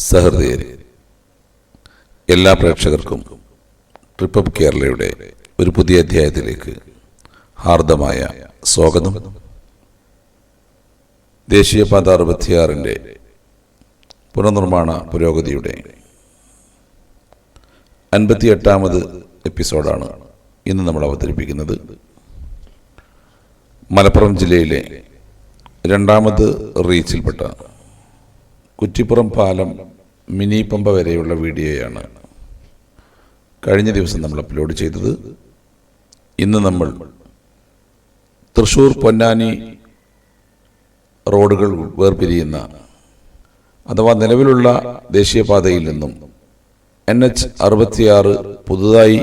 സഹൃദയരെ, എല്ലാ പ്രേക്ഷകർക്കും trip up കേരളയുടെ ഒരു പുതിയ അധ്യായത്തിലേക്ക് ഹാർദമായ സ്വാഗതം. ദേശീയപാത 66-ന്റെ പുനർനിർമ്മാണ പുരോഗതിയുടെ 58ാമത് എപ്പിസോഡാണ് ഇന്ന് നമ്മൾ അവതരിപ്പിക്കുന്നത്. മലപ്പുറം ജില്ലയിലെ രണ്ടാമത് റീച്ചിൽപ്പെട്ട കുറ്റിപ്പുറം പാലം മിനി പമ്പ വരെയുള്ള വീഡിയോയാണ് കഴിഞ്ഞ ദിവസം നമ്മൾ അപ്ലോഡ് ചെയ്തത്. ഇന്ന് നമ്മൾ തൃശ്ശൂർ പൊന്നാനി റോഡുകൾ വേർപിരിയുന്ന അഥവാ നിലവിലുള്ള ദേശീയപാതയിൽ നിന്നും NH 66 പുതുതായി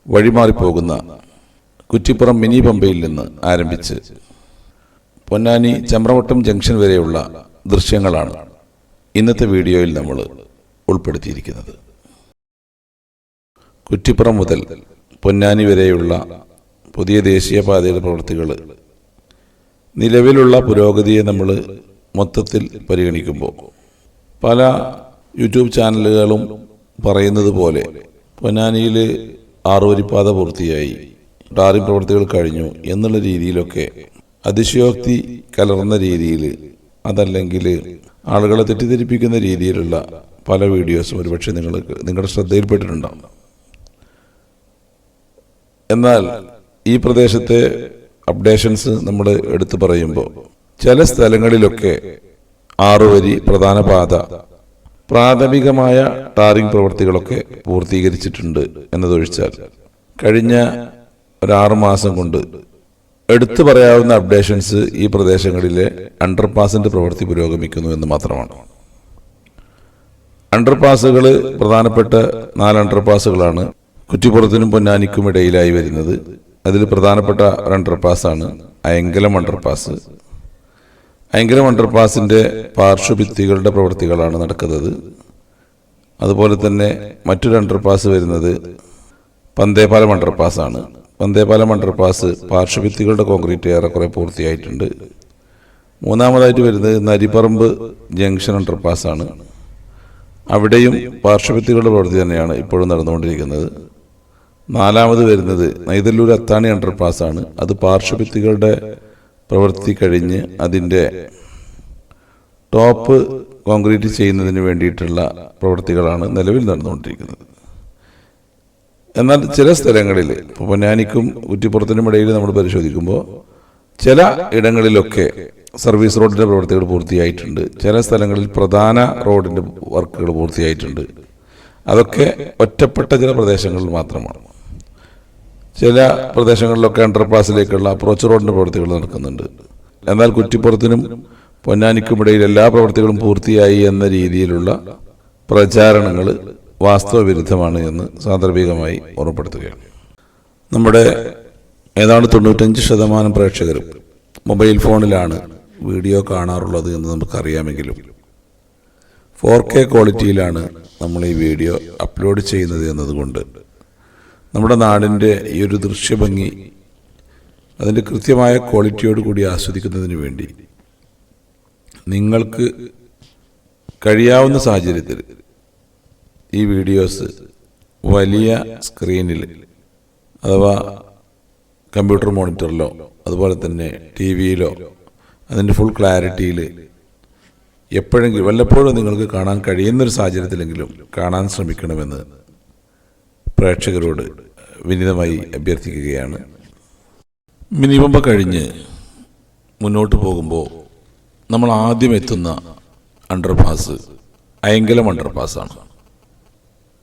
വഴിമാറിപ്പോകുന്ന കുറ്റിപ്പുറം മിനി പമ്പയിൽ നിന്ന് ആരംഭിച്ച് പൊന്നാനി ചമ്രവട്ടം ജംഗ്ഷൻ വരെയുള്ള ദൃശ്യങ്ങളാണ് ഇന്നത്തെ വീഡിയോയിൽ നമ്മൾ ഉൾപ്പെടുത്തിയിരിക്കുന്നത്. കുറ്റിപ്പുറം മുതൽ പൊന്നാനി വരെയുള്ള പുതിയ ദേശീയപാതയുടെ പ്രവൃത്തികൾ നിലവിലുള്ള പുരോഗതിയെ നമ്മൾ മൊത്തത്തിൽ പരിഗണിക്കുമ്പോൾ പല യൂട്യൂബ് ചാനലുകളും പറയുന്നത് പോലെ പൊന്നാനിയിൽ 6 വരിപ്പാത പൂർത്തിയായി, ടാറിംഗ് പ്രവൃത്തികൾ കഴിഞ്ഞു എന്നുള്ള രീതിയിലൊക്കെ അതിശയോക്തി കലർന്ന രീതിയിൽ, അതല്ലെങ്കിൽ ആളുകളെ തെറ്റിദ്ധരിപ്പിക്കുന്ന രീതിയിലുള്ള പല വീഡിയോസും ഒരുപക്ഷെ നിങ്ങളുടെ ശ്രദ്ധയിൽപ്പെട്ടിട്ടുണ്ടാവും. എന്നാൽ ഈ പ്രദേശത്തെ അപ്ഡേഷൻസ് നമ്മൾ എടുത്തു പറയുമ്പോൾ ചില സ്ഥലങ്ങളിലൊക്കെ 6 വരി പ്രധാന പാത പ്രാഥമികമായ ടാറിംഗ് പ്രവൃത്തികളൊക്കെ പൂർത്തീകരിച്ചിട്ടുണ്ട് എന്നതൊഴിച്ചാൽ കഴിഞ്ഞ ഒരു 6 മാസം കൊണ്ട് എടുത്തു പറയാവുന്ന അപ്ഡേഷൻസ് ഈ പ്രദേശങ്ങളിലെ അണ്ടർപാസിന്റെ പ്രവൃത്തി പുരോഗമിക്കുന്നു എന്ന് മാത്രമാണ്. അണ്ടർപാസുകൾ പ്രധാനപ്പെട്ട 4 അണ്ടർപാസുകളാണ് കുറ്റിപ്പുറത്തിനും പൊന്നാനിക്കും ഇടയിലായി വരുന്നത്. അതിൽ പ്രധാനപ്പെട്ട ഒരു അണ്ടർപാസാണ് അയങ്കലം അണ്ടർപാസ്. അയങ്കലം അണ്ടർപാസിന്റെ പാർശ്വഭിത്തികളുടെ പ്രവൃത്തികളാണ് നടക്കുന്നത്. അതുപോലെ തന്നെ മറ്റൊരു അണ്ടർപാസ് വരുന്നത് പന്തേപാലം അണ്ടർപാസാണ്. പന്തേപാലം അണ്ടർപാസ് പാർശ്വഭിത്തികളുടെ കോൺക്രീറ്റ് ഏറെക്കുറെ പൂർത്തിയായിട്ടുണ്ട്. മൂന്നാമതായിട്ട് വരുന്നത് നരിപ്പറമ്പ് ജംഗ്ഷൻ അണ്ടർപാസാണ്. അവിടെയും പാർശ്വഭിത്തികളുടെ പ്രവൃത്തി തന്നെയാണ് ഇപ്പോഴും നടന്നുകൊണ്ടിരിക്കുന്നത്. നാലാമത് വരുന്നത് നൈതല്ലൂർ അത്താണി അണ്ടർപാസാണ്. അത് പാർശ്വഭിത്തികളുടെ പ്രവൃത്തി കഴിഞ്ഞ് അതിൻ്റെ ടോപ്പ് കോൺക്രീറ്റ് ചെയ്യുന്നതിന് വേണ്ടിയിട്ടുള്ള പ്രവൃത്തികളാണ് നിലവിൽ നടന്നുകൊണ്ടിരിക്കുന്നത്. എന്നാൽ ചില സ്ഥലങ്ങളിൽ പൊന്നാനിക്കും കുറ്റിപ്പുറത്തിനും ഇടയിൽ നമ്മൾ പരിശോധിക്കുമ്പോൾ ചില ഇടങ്ങളിലൊക്കെ സർവീസ് റോഡിൻ്റെ പ്രവൃത്തികൾ പൂർത്തിയായിട്ടുണ്ട്. ചില സ്ഥലങ്ങളിൽ പ്രധാന റോഡിൻ്റെ വർക്കുകൾ പൂർത്തിയായിട്ടുണ്ട്. അതൊക്കെ ഒറ്റപ്പെട്ട ചില പ്രദേശങ്ങളിൽ മാത്രമാണ്. ചില പ്രദേശങ്ങളിലൊക്കെ അണ്ടർപാസിലേക്കുള്ള അപ്രോച്ച് റോഡിൻ്റെ പ്രവൃത്തികൾ നടക്കുന്നുണ്ട്. എന്നാൽ കുറ്റിപ്പുറത്തിനും പൊന്നാനിക്കും ഇടയിൽ എല്ലാ പ്രവൃത്തികളും പൂർത്തിയായി എന്ന രീതിയിലുള്ള പ്രചാരണങ്ങൾ വാസ്തവവിരുദ്ധമാണ് എന്ന് സാന്ദർഭികമായി ഓർമ്മപ്പെടുത്തുകയാണ്. നമ്മുടെ ഏതാണ്ട് 95% പ്രേക്ഷകരും മൊബൈൽ ഫോണിലാണ് വീഡിയോ കാണാറുള്ളത് എന്ന് നമുക്കറിയാമെങ്കിലും 4K ക്വാളിറ്റിയിലാണ് നമ്മൾ ഈ വീഡിയോ അപ്ലോഡ് ചെയ്യുന്നത് എന്നതുകൊണ്ട് നമ്മുടെ നാടിൻ്റെ ഈ ഒരു ദൃശ്യഭംഗി അതിൻ്റെ കൃത്യമായ ക്വാളിറ്റിയോട് കൂടി ആസ്വദിക്കുന്നതിന് വേണ്ടി നിങ്ങൾക്ക് കഴിയാവുന്ന സാഹചര്യത്തിൽ ഈ വീഡിയോസ് വലിയ സ്ക്രീനിൽ അഥവാ കമ്പ്യൂട്ടർ മോണിറ്ററിലോ അതുപോലെ തന്നെ TV-യിലോ അതിൻ്റെ ഫുൾ ക്ലാരിറ്റിയിൽ എപ്പോഴെങ്കിലും വല്ലപ്പോഴും നിങ്ങൾക്ക് കാണാൻ കഴിയുന്നൊരു സാഹചര്യത്തിലെങ്കിലും കാണാൻ ശ്രമിക്കണമെന്ന് പ്രേക്ഷകരോട് വിനീതമായി അഭ്യർത്ഥിക്കുകയാണ്. മിനി പമ്പ കഴിഞ്ഞ് മുന്നോട്ട് പോകുമ്പോൾ നമ്മൾ ആദ്യം എത്തുന്ന അണ്ടർപാസ് അയങ്കലം അണ്ടർപാസാണ്.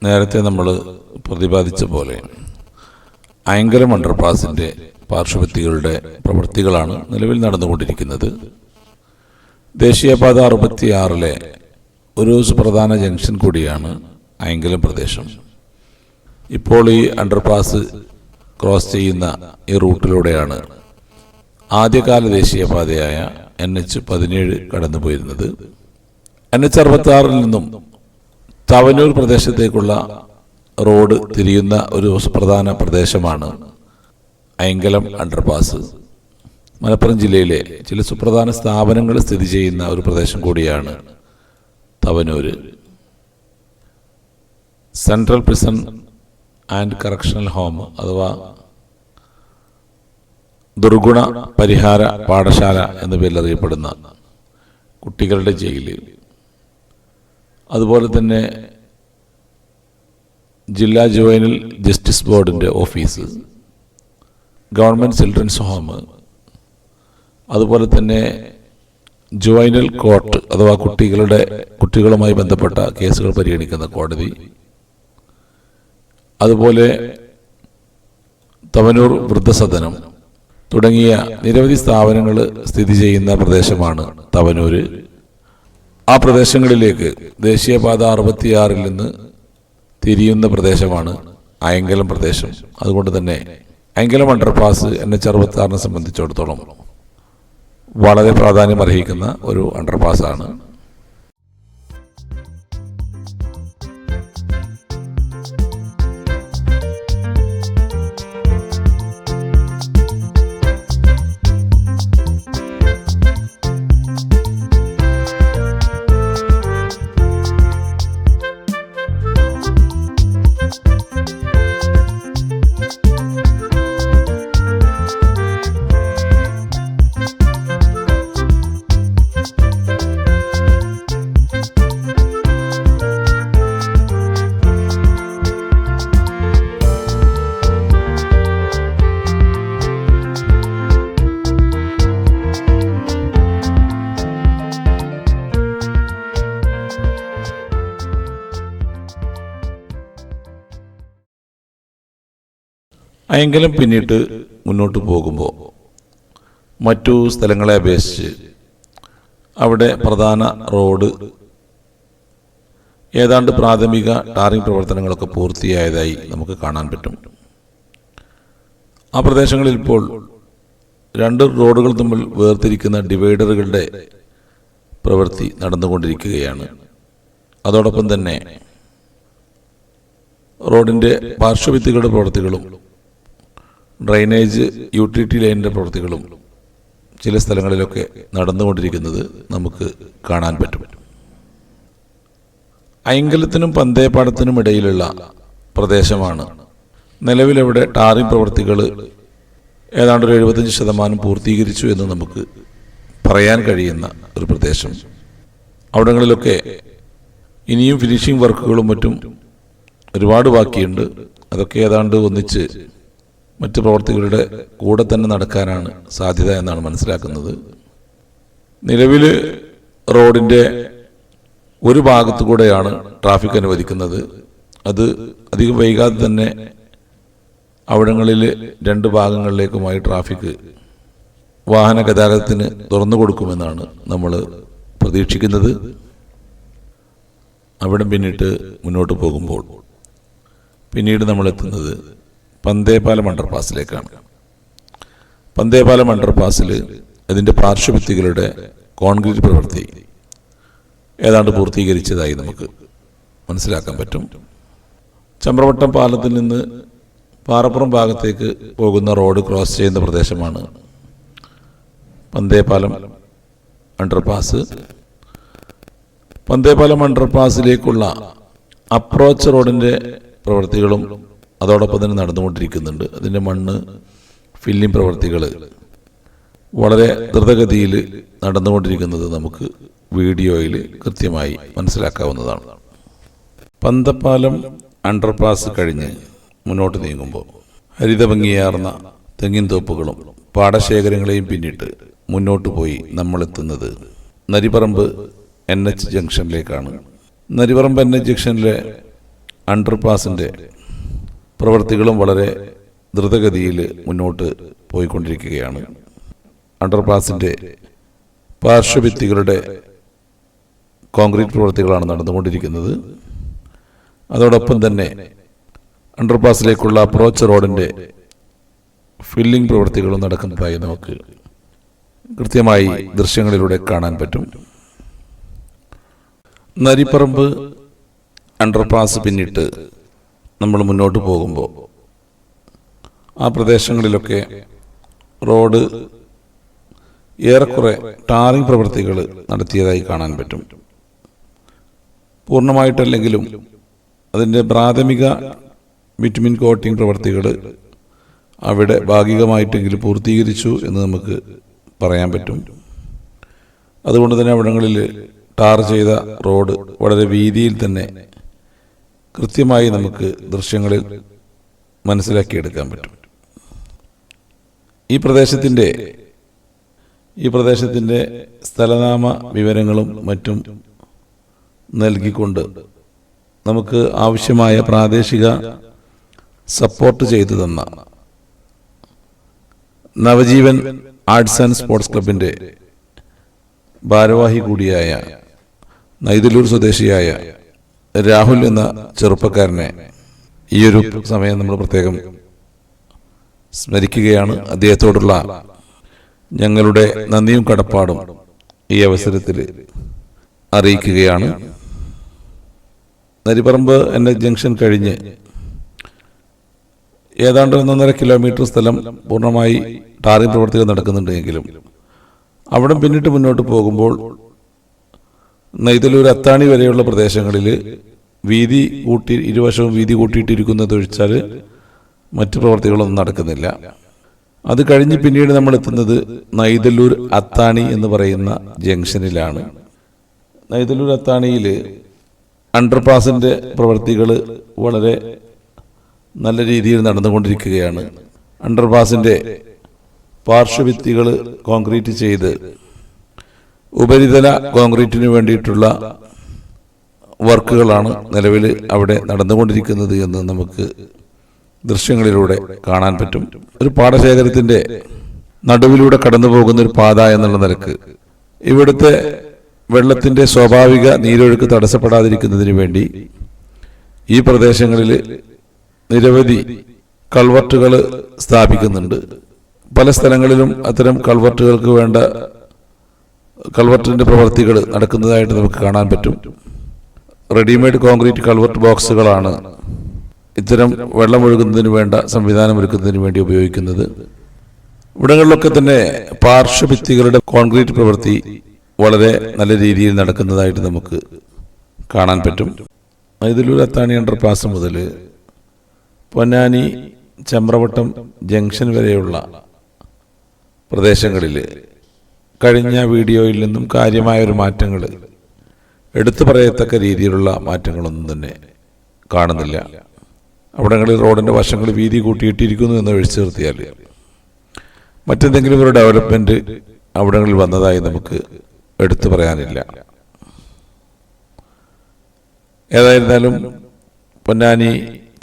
നേരത്തെ നമ്മൾ പ്രതിപാദിച്ച പോലെ അയങ്കലം അണ്ടർപാസിൻ്റെ പാർശ്വഭിത്തികളുടെ പ്രവൃത്തികളാണ് നിലവിൽ നടന്നുകൊണ്ടിരിക്കുന്നത്. ദേശീയപാത 66-ലെ ഒരു സുപ്രധാന ജംഗ്ഷൻ കൂടിയാണ് അയങ്കലം പ്രദേശം. ഇപ്പോൾ ഈ അണ്ടർപാസ് ക്രോസ് ചെയ്യുന്ന ഈ റൂട്ടിലൂടെയാണ് ആദ്യകാല ദേശീയപാതയായ NH 17 കടന്നുപോയിരുന്നത്. NH 66-ൽ നിന്നും തവനൂർ പ്രദേശത്തേക്കുള്ള റോഡ് തിരിയുന്ന ഒരു സുപ്രധാന പ്രദേശമാണ് അയങ്കലം അണ്ടർപാസ്. മലപ്പുറം ജില്ലയിലെ ചില സുപ്രധാന സ്ഥാപനങ്ങൾ സ്ഥിതി ചെയ്യുന്ന ഒരു പ്രദേശം കൂടിയാണ് Tavanur. Central prison and correctional home അഥവാ ദുർഗുണ പരിഹാര പാഠശാല എന്ന പേരിൽ അറിയപ്പെടുന്ന കുട്ടികളുടെ ജയിൽ, അതുപോലെ തന്നെ ജില്ലാ ജുവൈനൽ ജസ്റ്റിസ് ബോർഡിൻ്റെ ഓഫീസ്, ഗവൺമെൻറ് ചിൽഡ്രൻസ് ഹോം, അതുപോലെ തന്നെ ജുവൈനൽ കോർട്ട് അഥവാ കുട്ടികളുമായി ബന്ധപ്പെട്ട കേസുകൾ പരിഗണിക്കുന്ന കോടതി, അതുപോലെ തവനൂർ വൃദ്ധസദനം തുടങ്ങിയ നിരവധി സ്ഥാപനങ്ങൾ സ്ഥിതി ചെയ്യുന്ന പ്രദേശമാണ് തവനൂര്. ആ പ്രദേശങ്ങളിലേക്ക് ദേശീയപാത 66 നിന്ന് തിരിയുന്ന പ്രദേശമാണ് അയങ്കലം പ്രദേശം. അതുകൊണ്ട് തന്നെ അയങ്കലം അണ്ടർപാസ് NH 66 സംബന്ധിച്ചിടത്തോളം വളരെ പ്രാധാന്യം അർഹിക്കുന്ന ഒരു അണ്ടർപാസാണ്. അയങ്കലം പിന്നിട്ട് മുന്നോട്ട് പോകുമ്പോൾ മറ്റു സ്ഥലങ്ങളെ അപേക്ഷിച്ച് അവിടെ പ്രധാന റോഡ് ഏതാണ്ട് പ്രാഥമിക ടാറിംഗ് പ്രവർത്തനങ്ങളൊക്കെ പൂർത്തിയായതായി നമുക്ക് കാണാൻ പറ്റും. ആ പ്രദേശങ്ങളിൽ ഇപ്പോൾ 2 റോഡുകൾ തമ്മിൽ വേർതിരിക്കുന്ന ഡിവൈഡറുകളുടെ പ്രവൃത്തി നടന്നുകൊണ്ടിരിക്കുകയാണ്. അതോടൊപ്പം തന്നെ റോഡിൻ്റെ പാർശ്വഭിത്തികളുടെ പ്രവൃത്തികളും ഡ്രൈനേജ് യൂട്ടിലിറ്റി ലൈനിൻ്റെ പ്രവൃത്തികളും ചില സ്ഥലങ്ങളിലൊക്കെ നടന്നുകൊണ്ടിരിക്കുന്നത് നമുക്ക് കാണാൻ പറ്റും. അയങ്കലത്തിനും പന്തേപ്പാടത്തിനും ഇടയിലുള്ള പ്രദേശമാണ് നിലവിലവിടെ ടാറിംഗ് പ്രവൃത്തികൾ ഏതാണ്ട് 75% പൂർത്തീകരിച്ചു എന്ന് നമുക്ക് പറയാൻ കഴിയുന്ന ഒരു പ്രദേശം. അവിടങ്ങളിലൊക്കെ ഇനിയും ഫിനിഷിംഗ് വർക്കുകളും മറ്റും ഒരുപാട് ബാക്കിയുണ്ട്. അതൊക്കെ ഏതാണ്ട് ഒന്നിച്ച് മറ്റ് പ്രവർത്തികളുടെ കൂടെ തന്നെ നടക്കാനാണ് സാധ്യത എന്നാണ് മനസ്സിലാക്കുന്നത്. നിലവിൽ റോഡിൻ്റെ ഒരു ഭാഗത്തു കൂടെയാണ് ട്രാഫിക് അനുവദിക്കുന്നത്. അത് അധികം വൈകാതെ തന്നെ അവിടങ്ങളിൽ 2 ഭാഗങ്ങളിലേക്കുമായി ട്രാഫിക് വാഹന ഗതാഗതത്തിന് തുറന്നു കൊടുക്കുമെന്നാണ് നമ്മൾ പ്രതീക്ഷിക്കുന്നത്. അവിടെ പിന്നിട്ട് മുന്നോട്ട് പോകുമ്പോൾ പിന്നീട് നമ്മൾ എത്തുന്നത് പന്തേപാലം അണ്ടർപാസിലേക്കാണ്. പന്തേപാലം അണ്ടർപാസിൽ അതിൻ്റെ പാർശ്വഭിത്തികളുടെ കോൺക്രീറ്റ് പ്രവൃത്തി ഏതാണ്ട് പൂർത്തീകരിച്ചതായി നമുക്ക് മനസ്സിലാക്കാൻ പറ്റും. ചമ്രവട്ടം പാലത്തിൽ നിന്ന് പാറപ്പുറം ഭാഗത്തേക്ക് പോകുന്ന റോഡ് ക്രോസ് ചെയ്യുന്ന പ്രദേശമാണ് പന്തേപാലം അണ്ടർപാസ്. പന്തേപാലം അണ്ടർപാസിലേക്കുള്ള അപ്രോച്ച് റോഡിൻ്റെ പ്രവൃത്തികളും അതോടൊപ്പം തന്നെ നടന്നുകൊണ്ടിരിക്കുന്നുണ്ട്. അതിൻ്റെ മണ്ണ് ഫില്ലിംഗ് പ്രവൃത്തികൾ വളരെ ദ്രുതഗതിയിൽ നടന്നുകൊണ്ടിരിക്കുന്നത് നമുക്ക് വീഡിയോയിൽ കൃത്യമായി മനസ്സിലാക്കാവുന്നതാണ്. പന്തപ്പാലം അണ്ടർപാസ് കഴിഞ്ഞ് മുന്നോട്ട് നീങ്ങുമ്പോൾ ഹരിതഭംഗിയാർന്ന തെങ്ങിൻ തോപ്പുകളും പാടശേഖരങ്ങളെയും പിന്നിട്ട് മുന്നോട്ട് പോയി നമ്മളെത്തുന്നത് നരിപ്പറമ്പ് NH ജംഗ്ഷനിലേക്കാണ്. നരിപ്പറമ്പ് NH ജംഗ്ഷനിലെ അണ്ടർപാസിൻ്റെ പ്രവൃത്തികളും വളരെ ദ്രുതഗതിയിൽ മുന്നോട്ട് പോയിക്കൊണ്ടിരിക്കുകയാണ്. അണ്ടർപാസിൻ്റെ പാർശ്വഭിത്തികളുടെ കോൺക്രീറ്റ് പ്രവൃത്തികളാണ് നടന്നുകൊണ്ടിരിക്കുന്നത്. അതോടൊപ്പം തന്നെ അണ്ടർപാസിലേക്കുള്ള അപ്രോച്ച് റോഡിൻ്റെ ഫില്ലിംഗ് പ്രവൃത്തികളും നടക്കുന്നതായി നമുക്ക് കൃത്യമായി ദൃശ്യങ്ങളിലൂടെ കാണാൻ പറ്റും. നരിപ്പറമ്പ് അണ്ടർപാസ് പിന്നിട്ട് നമ്മൾ മുന്നോട്ട് പോകുമ്പോൾ ആ പ്രദേശങ്ങളിലൊക്കെ റോഡ് ഏറെക്കുറെ ടാറിംഗ് പ്രവൃത്തികൾ നടത്തിയതായി കാണാൻ പറ്റും. പൂർണ്ണമായിട്ടല്ലെങ്കിലും അതിൻ്റെ പ്രാഥമിക വിറ്റമിൻ കോട്ടിംഗ് പ്രവർത്തികൾ അവിടെ ഭാഗികമായിട്ടെങ്കിലും പൂർത്തീകരിച്ചു എന്ന് നമുക്ക് പറയാൻ പറ്റും. അതുകൊണ്ട് തന്നെ അവിടങ്ങളിൽ ടാർ ചെയ്ത റോഡ് വളരെ വീതിയിൽ തന്നെ കൃത്യമായി നമുക്ക് ദൃശ്യങ്ങളിൽ മനസ്സിലാക്കിയെടുക്കാൻ പറ്റും. ഈ പ്രദേശത്തിൻ്റെ സ്ഥലനാമ വിവരങ്ങളും മറ്റും നൽകിക്കൊണ്ട് നമുക്ക് ആവശ്യമായ പ്രാദേശിക സപ്പോർട്ട് ചെയ്തു തന്ന നവജീവൻ ആർട്സ് ആൻഡ് സ്പോർട്സ് ക്ലബിൻ്റെ ഭാരവാഹി കൂടിയായ നൈതലൂർ സ്വദേശിയായ രാഹുൽ എന്ന ചെറുപ്പക്കാരനെ ഈ ഒരു സമയം നമ്മൾ പ്രത്യേകം സ്മരിക്കുകയാണ്. അദ്ദേഹത്തോടുള്ള ഞങ്ങളുടെ നന്ദിയും കടപ്പാടും ഈ അവസരത്തിൽ അറിയിക്കുകയാണ്. നരിപ്പറമ്പ് എന്ന ജംഗ്ഷൻ കഴിഞ്ഞ് ഏതാണ്ട് 1.5 കിലോമീറ്റർ സ്ഥലം പൂർണ്ണമായി ടാറിംഗ് പ്രവർത്തികൾ നടക്കുന്നുണ്ടെങ്കിലും അവിടെ പിന്നിട്ട് മുന്നോട്ട് പോകുമ്പോൾ നെയ്തലൂർ അത്താണി വരെയുള്ള പ്രദേശങ്ങളിൽ വീതി കൂട്ടി ഇരുവശവും വീതി കൂട്ടിയിട്ടിരിക്കുന്നത് ഒഴിച്ചാൽ മറ്റു പ്രവർത്തികളൊന്നും നടക്കുന്നില്ല. അത് കഴിഞ്ഞ് പിന്നീട് നമ്മൾ എത്തുന്നത് നെയ്തലൂർ അത്താണി എന്ന് പറയുന്ന ജംഗ്ഷനിലാണ്. നെയ്തലൂർ അത്താണിയിൽ അണ്ടർപാസിൻ്റെ പ്രവർത്തികൾ വളരെ നല്ല രീതിയിൽ നടന്നുകൊണ്ടിരിക്കുകയാണ്. അണ്ടർപാസിൻ്റെ പാർശ്വഭിത്തികൾ കോൺക്രീറ്റ് ചെയ്ത് ഉപരിതല കോൺക്രീറ്റിന് വേണ്ടിയിട്ടുള്ള വർക്കുകളാണ് നിലവിൽ അവിടെ നടന്നുകൊണ്ടിരിക്കുന്നത് എന്ന് നമുക്ക് ദൃശ്യങ്ങളിലൂടെ കാണാൻ പറ്റും. ഒരു പാടശേഖരത്തിൻ്റെ നടുവിലൂടെ കടന്നു പോകുന്ന ഒരു പാത എന്നുള്ള നിലക്ക് ഇവിടുത്തെ വെള്ളത്തിൻ്റെ സ്വാഭാവിക നീരൊഴുക്ക് തടസ്സപ്പെടാതിരിക്കുന്നതിന് വേണ്ടി ഈ പ്രദേശങ്ങളിൽ നിരവധി കൾവർട്ടുകൾ സ്ഥാപിക്കുന്നുണ്ട്. പല സ്ഥലങ്ങളിലും അത്തരം കൾവർട്ടുകൾക്ക് വേണ്ട കൾവർട്ടിൻ്റെ പ്രവർത്തികൾ നടക്കുന്നതായിട്ട് നമുക്ക് കാണാൻ പറ്റും. റെഡിമെയ്ഡ് കോൺക്രീറ്റ് കൾവർട്ട് ബോക്സുകളാണ് ഇത്തരം വെള്ളം ഒഴുകുന്നതിന് വേണ്ട സംവിധാനം ഒരുക്കുന്നതിന് വേണ്ടി ഉപയോഗിക്കുന്നത്. ഇവിടങ്ങളിലൊക്കെ തന്നെ പാർശ്വഭിത്തികളുടെ കോൺക്രീറ്റ് പ്രവൃത്തി വളരെ നല്ല രീതിയിൽ നടക്കുന്നതായിട്ട് നമുക്ക് കാണാൻ പറ്റും. നെയ്തലൂർ അത്താണി അണ്ടർപാസ് മുതൽ പൊന്നാനി ചമ്രവട്ടം ജംഗ്ഷൻ വരെയുള്ള പ്രദേശങ്ങളിൽ കഴിഞ്ഞ വീഡിയോയിൽ നിന്നും കാര്യമായൊരു മാറ്റങ്ങൾ എടുത്തു പറയത്തക്ക രീതിയിലുള്ള മാറ്റങ്ങളൊന്നും തന്നെ കാണുന്നില്ല. അവിടങ്ങളിൽ റോഡിൻ്റെ വശങ്ങൾ വീതി കൂട്ടിയിട്ടിരിക്കുന്നു എന്ന് ഒഴിച്ചു നിർത്തിയാൽ മറ്റെന്തെങ്കിലും ഒരു ഡെവലപ്മെൻറ്റ് അവിടങ്ങളിൽ വന്നതായി നമുക്ക് എടുത്തു പറയാനില്ല. ഏതായിരുന്നാലും പൊന്നാനി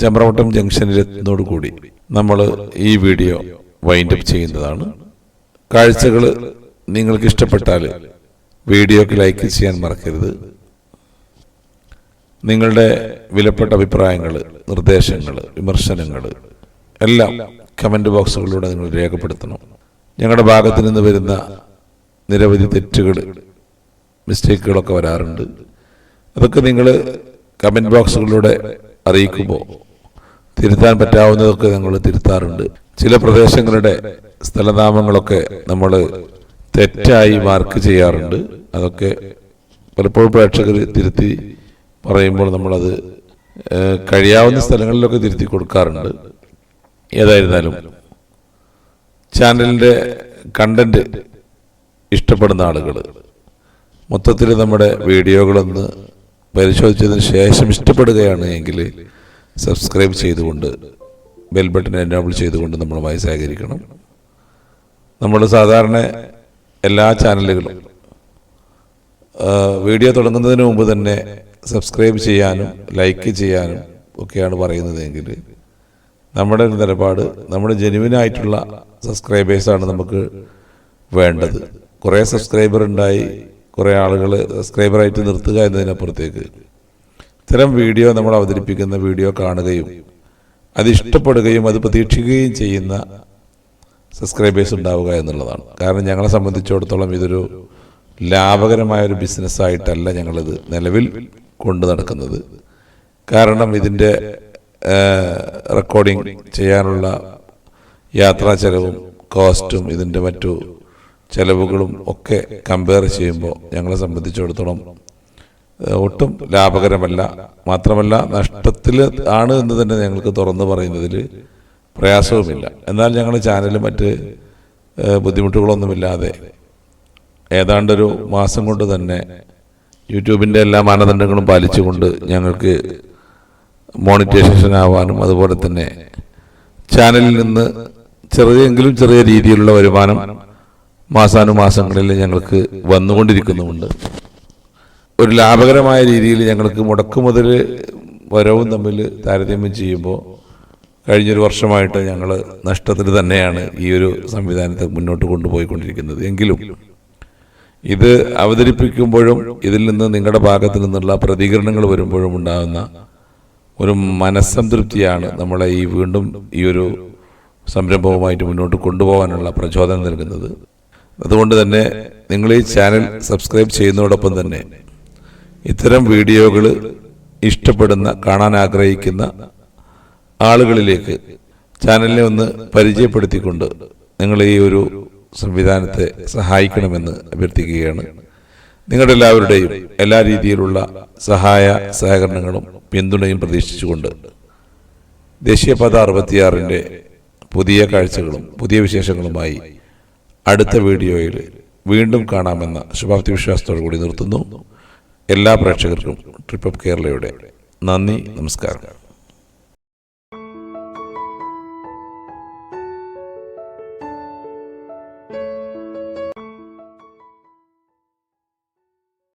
ചമ്രവട്ടം ജംഗ്ഷനിലെത്തുന്നതോടുകൂടി നമ്മൾ ഈ വീഡിയോ വൈൻഡപ്പ് ചെയ്യുന്നതാണ്. കാഴ്ചകൾ നിങ്ങൾക്ക് ഇഷ്ടപ്പെട്ടാൽ വീഡിയോക്ക് ലൈക്ക് ചെയ്യാൻ മറക്കരുത്. നിങ്ങളുടെ വിലപ്പെട്ട അഭിപ്രായങ്ങൾ, നിർദ്ദേശങ്ങൾ, വിമർശനങ്ങൾ എല്ലാം കമൻറ്റ് ബോക്സുകളിലൂടെ നിങ്ങൾ രേഖപ്പെടുത്തണം. ഞങ്ങളുടെ ഭാഗത്തു നിന്ന് വരുന്ന നിരവധി തെറ്റുകൾ, മിസ്റ്റേക്കുകളൊക്കെ വരാറുണ്ട്. അതൊക്കെ നിങ്ങൾ കമൻറ്റ് ബോക്സുകളിലൂടെ അറിയിക്കുമ്പോൾ തിരുത്താൻ പറ്റാവുന്നതൊക്കെ ഞങ്ങൾ തിരുത്താറുണ്ട്. ചില പ്രദേശങ്ങളുടെ സ്ഥലനാമങ്ങളൊക്കെ നമ്മൾ തെറ്റായി മാർക്ക് ചെയ്യാറുണ്ട്. അതൊക്കെ പലപ്പോഴും പ്രേക്ഷകർ തിരുത്തി പറയുമ്പോൾ നമ്മളത് കഴിയാവുന്ന സ്ഥലങ്ങളിലൊക്കെ തിരുത്തി കൊടുക്കാറുണ്ട്. ഏതായിരുന്നാലും ചാനലിൻ്റെ കണ്ടന്റ് ഇഷ്ടപ്പെടുന്ന ആളുകൾ മൊത്തത്തിൽ നമ്മുടെ വീഡിയോകളൊന്ന് പരിശോധിച്ചതിന് ശേഷം ഇഷ്ടപ്പെടുകയാണ് എങ്കിൽ സബ്സ്ക്രൈബ് ചെയ്തുകൊണ്ട് ബെൽ ബട്ടൺ എനേബിൾ ചെയ്തുകൊണ്ട് നമ്മളുമായി സഹകരിക്കണം. നമ്മൾ സാധാരണ എല്ലാ ചാനലുകളും വീഡിയോ തുടങ്ങുന്നതിന് മുമ്പ് തന്നെ സബ്സ്ക്രൈബ് ചെയ്യാനും ലൈക്ക് ചെയ്യാനും ഒക്കെയാണ് പറയുന്നതെങ്കിൽ നമ്മുടെ ഒരു നിലപാട്, നമ്മുടെ ജെന്യുവിനായിട്ടുള്ള സബ്സ്ക്രൈബേഴ്സാണ് നമുക്ക് വേണ്ടത്. കുറേ സബ്സ്ക്രൈബർ ഉണ്ടായി കുറേ ആളുകൾ സബ്സ്ക്രൈബറായിട്ട് നിർത്തുക എന്നതിനപ്പുറത്തേക്ക് ഇത്തരം വീഡിയോ നമ്മൾ അവതരിപ്പിക്കുന്ന വീഡിയോ കാണുകയും അത് ഇഷ്ടപ്പെടുകയും അത് പ്രതീക്ഷിക്കുകയും ചെയ്യുന്ന സബ്സ്ക്രൈബേഴ്സ് ഉണ്ടാവുക എന്നുള്ളതാണ്. കാരണം ഞങ്ങളെ സംബന്ധിച്ചിടത്തോളം ഇതൊരു ലാഭകരമായൊരു ബിസിനസ്സായിട്ടല്ല ഞങ്ങളിത് നിലവിൽ കൊണ്ടു നടക്കുന്നത്. കാരണം ഇതിൻ്റെ റെക്കോർഡിംഗ് ചെയ്യാനുള്ള യാത്രാ ചെലവും കോസ്റ്റും ഇതിൻ്റെ മറ്റു ചെലവുകളും ഒക്കെ കമ്പയർ ചെയ്യുമ്പോൾ ഞങ്ങളെ സംബന്ധിച്ചിടത്തോളം ഒട്ടും ലാഭകരമല്ല. മാത്രമല്ല നഷ്ടത്തിൽ ആണ് എന്ന് തന്നെ ഞങ്ങൾക്ക് തുറന്നു പറയുന്നതിൽ പ്രയാസവുമില്ല. എന്നാൽ ഞങ്ങളുടെ ചാനൽ മറ്റ് ബുദ്ധിമുട്ടുകളൊന്നുമില്ലാതെ ഏതാണ്ടൊരു മാസം കൊണ്ട് തന്നെ യൂട്യൂബിൻ്റെ എല്ലാ മാനദണ്ഡങ്ങളും പാലിച്ചുകൊണ്ട് ഞങ്ങൾക്ക് മോണിറ്റൈസേഷൻ ആവാനും അതുപോലെ തന്നെ ചാനലിൽ നിന്ന് ചെറിയ രീതിയിലുള്ള വരുമാനം മാസാനുമാസങ്ങളിൽ ഞങ്ങൾക്ക് വന്നുകൊണ്ടിരിക്കുന്നുമുണ്ട്. ഒരു ലാഭകരമായ രീതിയിൽ ഞങ്ങൾക്ക് മുടക്കുമുതൽ വരവും തമ്മിൽ താരതമ്യം ചെയ്യുമ്പോൾ കഴിഞ്ഞൊരു വർഷമായിട്ട് ഞങ്ങൾ നഷ്ടത്തിൽ തന്നെയാണ് ഈ ഒരു സംവിധാനത്തെ മുന്നോട്ട് കൊണ്ടുപോയിക്കൊണ്ടിരിക്കുന്നത്. എങ്കിലും ഇത് അവതരിപ്പിക്കുമ്പോഴും ഇതിൽ നിന്ന് നിങ്ങളുടെ ഭാഗത്തു നിന്നുള്ള പ്രതികരണങ്ങൾ വരുമ്പോഴും ഉണ്ടാകുന്ന ഒരു മനസ്സംതൃപ്തിയാണ് നമ്മളെ വീണ്ടും ഈ ഒരു സംരംഭവുമായിട്ട് മുന്നോട്ട് കൊണ്ടുപോകാനുള്ള പ്രചോദനം നൽകുന്നത്. അതുകൊണ്ട് തന്നെ നിങ്ങൾ ഈ ചാനൽ സബ്സ്ക്രൈബ് ചെയ്യുന്നതോടൊപ്പം തന്നെ ഇത്തരം വീഡിയോകൾ ഇഷ്ടപ്പെടുന്ന കാണാൻ ആഗ്രഹിക്കുന്ന ആളുകളിലേക്ക് ചാനലിനെ ഒന്ന് പരിചയപ്പെടുത്തിക്കൊണ്ട് നിങ്ങൾ ഈ ഒരു സംവിധാനത്തെ സഹായിക്കണമെന്ന് അഭ്യർത്ഥിക്കുകയാണ്. നിങ്ങളുടെ എല്ലാവരുടെയും എല്ലാ രീതിയിലുള്ള സഹായ സഹകരണങ്ങളും പിന്തുണയും പ്രതീക്ഷിച്ചുകൊണ്ട് ദേശീയപാത 66 പുതിയ കാഴ്ചകളും പുതിയ വിശേഷങ്ങളുമായി അടുത്ത വീഡിയോയിൽ വീണ്ടും കാണാമെന്ന ശുഭാപ്തി വിശ്വാസത്തോടു കൂടി നിർത്തുന്നു. എല്ലാ പ്രേക്ഷകർക്കും ട്രിപ്പ് ഓഫ് കേരളയുടെ നന്ദി, നമസ്കാരം.